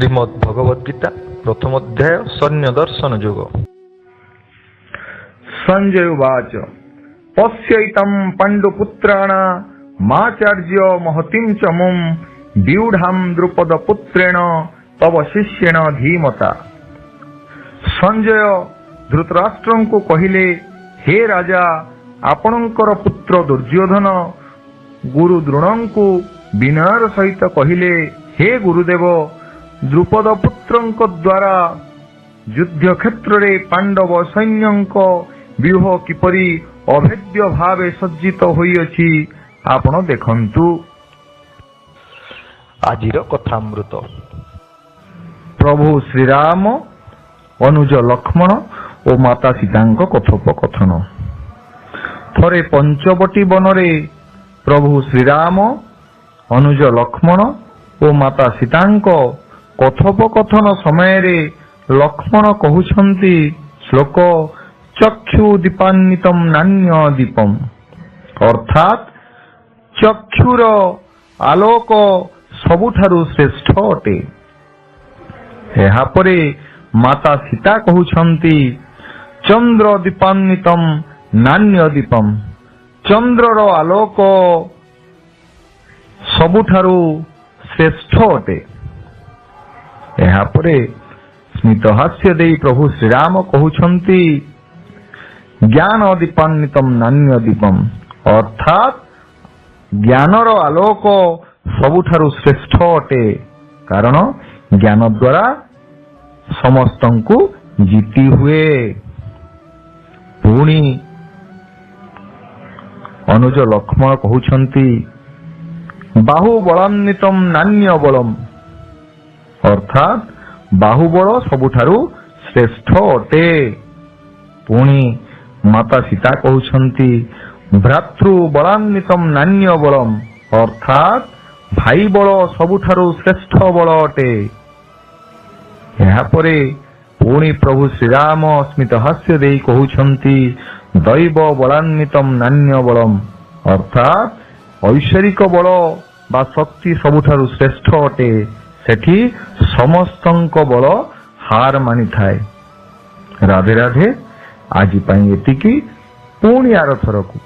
ଶ୍ରୀମଦ୍ ଭଗବତ୍ ଗୀତା ପ୍ରଥମ ଅଧ୍ୟାୟ ସୈନ୍ୟ ଦର୍ଶନ ଯୋଗ। ସଞ୍ଜୟ ଉବାଚ ପଶ୍ୟୈତଂ ପାଣ୍ଡୁପୁତ୍ରାଣ ମାଚାର୍ଯ୍ୟ ମହତିଂ চ ମୁଂ ବ୍ୟୁଢାଂ ଦ୍ରୁପଦ ପୁତ୍ରେଣ ତବ ଶିଷ୍ୟେଣ ଧୀମତା। ସଞ୍ଜୟ ଧୃତରାଷ୍ଟ୍ରଙ୍କୁ କହିଲେ, ହେ ରାଜା, ଆପଣଙ୍କର ପୁତ୍ର ଦୁର୍ଯ୍ୟୋଧନ ଗୁରୁ ଦ୍ରୋଣଙ୍କୁ ବିନୟର ସହିତ କହିଲେ, ହେ ଗୁରୁଦେବ, ଦ୍ରୁପଦ ପୁତ୍ରଙ୍କ ଦ୍ୱାରା ଯୁଦ୍ଧ କ୍ଷେତ୍ରରେ ପାଣ୍ଡବ ସୈନ୍ୟଙ୍କ ବ୍ୟୁହ କିପରି ଅଭେଦ୍ୟ ଭାବେ ସଜ୍ଜିତ ହୋଇଅଛି ଆପଣ ଦେଖନ୍ତୁ। ଆଜିର କଥାମୃତ। ପ୍ରଭୁ ଶ୍ରୀରାମ, ଅନୁଜ ଲକ୍ଷ୍ମଣ ଓ ମାତା ସୀତାଙ୍କ କଥୋପକଥନ। ଥରେ ପଞ୍ଚବଟୀ ବନରେ ପ୍ରଭୁ ଶ୍ରୀରାମ, ଅନୁଜ ଲକ୍ଷ୍ମଣ ଓ ମାତା ସୀତାଙ୍କ କଥୋପକଥନ ସମୟରେ ଲକ୍ଷ୍ମଣ କହୁଛନ୍ତି ଶ୍ଲୋକ ଚକ୍ଷୁ ଦୀପାନ୍ବିତଂ ନାନ୍ୟ ଦୀପମ୍, ଅର୍ଥାତ୍ ଚକ୍ଷୁର ଆଲୋକ ସବୁଠାରୁ ଶ୍ରେଷ୍ଠ ଅଟେ। ଏହାପରେ ମାତା ସୀତା କହୁଛନ୍ତି ଚନ୍ଦ୍ର ଦୀପାନ୍ବିତଂ ନାନ୍ୟ ଦୀପମ୍, ଚନ୍ଦ୍ରର ଆଲୋକ ସବୁଠାରୁ ଶ୍ରେଷ୍ଠ ଅଟେ। ଏହାପରେ ସ୍ମିତ ହାସ୍ୟ ଦେଇ ପ୍ରଭୁ ଶ୍ରୀରାମ କହୁଛନ୍ତି ଜ୍ଞାନ ଦୀପାନ୍ବିତଂ ନାନ୍ୟ ଦୀପମ୍, ଅର୍ଥାତ୍ ଜ୍ଞାନର ଆଲୋକ ସବୁଠାରୁ ଶ୍ରେଷ୍ଠ ଅଟେ, କାରଣ ଜ୍ଞାନ ଦ୍ୱାରା ସମସ୍ତଙ୍କୁ ଜିତି ହୁଏ। ପୁଣି ଅନୁଜ ଲକ୍ଷ୍ମଣ କହୁଛନ୍ତି ବାହୁବଳାନ୍ବିତଂ ନାନ୍ୟ ବଳମ୍, ଅର୍ଥାତ୍ ବାହୁବଳ ସବୁଠାରୁ ଶ୍ରେଷ୍ଠ ଅଟେ। ପୁଣି ମାତା ସୀତା କହୁଛନ୍ତି ଭ୍ରାତୃବଳାନ୍ବିତଂ ନାନ୍ୟ ବଳମ୍, ଅର୍ଥାତ୍ ଭାଇ ବଳ ସବୁଠାରୁ ଶ୍ରେଷ୍ଠ ବଳ ଅଟେ। ଏହାପରେ ପୁଣି ପ୍ରଭୁ ଶ୍ରୀରାମ ସ୍ମିତ ହାସ୍ୟ ଦେଇ କହୁଛନ୍ତି ଦୈବ ବଳାନ୍ବିତଂ ନାନ୍ୟ ବଳମ୍, ଅର୍ଥାତ୍ ଐଶ୍ୱରିକ ବଳ ବା ଶକ୍ତି ସବୁଠାରୁ ଶ୍ରେଷ୍ଠ ଅଟେ। ସେଠି ସମସ୍ତଙ୍କ ବଳ ହାର ମାନିଥାଏ। ରାଧେ ରାଧେ। ଆଜି ପାଇଁ ଏତିକି, ପୁଣି ଆରଥରକୁ।